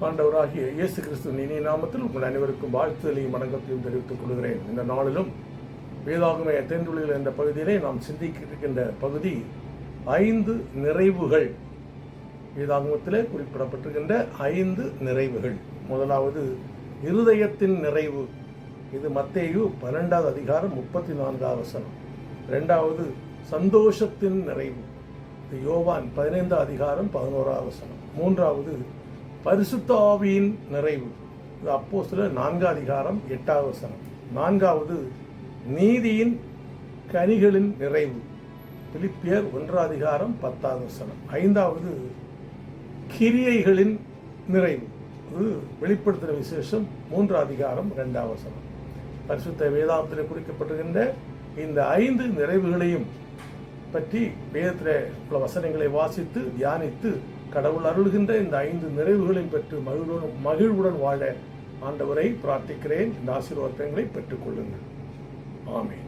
ஆண்டவராகிய இயேசு கிறிஸ்துவின் இனிய நாமத்தில் உங்கள் அனைவருக்கும் வாழ்த்துதலையும் வணக்கத்தையும் தெரிவித்துக் கொள்கிறேன். இந்த நாளிலும் வேதாகம தேர்ந்துளிகள் என்ற பகுதியிலே நாம் சிந்திக்க இருக்கின்ற பகுதி 5 நிறைவுகள். வேதாகமத்திலே குறிப்பிடப்பட்டிருக்கின்ற 5 நிறைவுகள். முதலாவது இருதயத்தின் நிறைவு. இது மத்தேயு 12வது அதிகாரம் 34வது வசனம். இரண்டாவது சந்தோஷத்தின் நிறைவு. இது யோவான் 15வது அதிகாரம் 11வது வசனம். மூன்றாவது பரிசுத்த ஆவியின் நிறைவு. இது அப்போஸ்தலர் 4வது அதிகாரம் 8வது வசனம். நான்காவது நீதியின் கனிகளின் நிறைவு. பிலிப்பியர் 1வது அதிகாரம் 10வது வசனம். ஐந்தாவது கிரியைகளின் நிறைவு. இது வெளிப்படுத்தின விசேஷம் 3வது அதிகாரம் 2வது வசனம். பரிசுத்த வேதாகமத்தில் குறிக்கப்பட்டிருக்கின்ற இந்த 5 நிறைவுகளையும் பற்றி வேதத்தில் உள்ள வசனங்களை வாசித்து தியானித்து கடவுள் அருள்கின்ற இந்த 5 நிறைவுகளையும் பெற்று மகிழ்வுடன் வாழ ஆண்டவரை பிரார்த்திக்கிறேன். இந்த ஆசீர்வாதங்களை பெற்றுக் கொள்ளுங்கள். ஆமென்.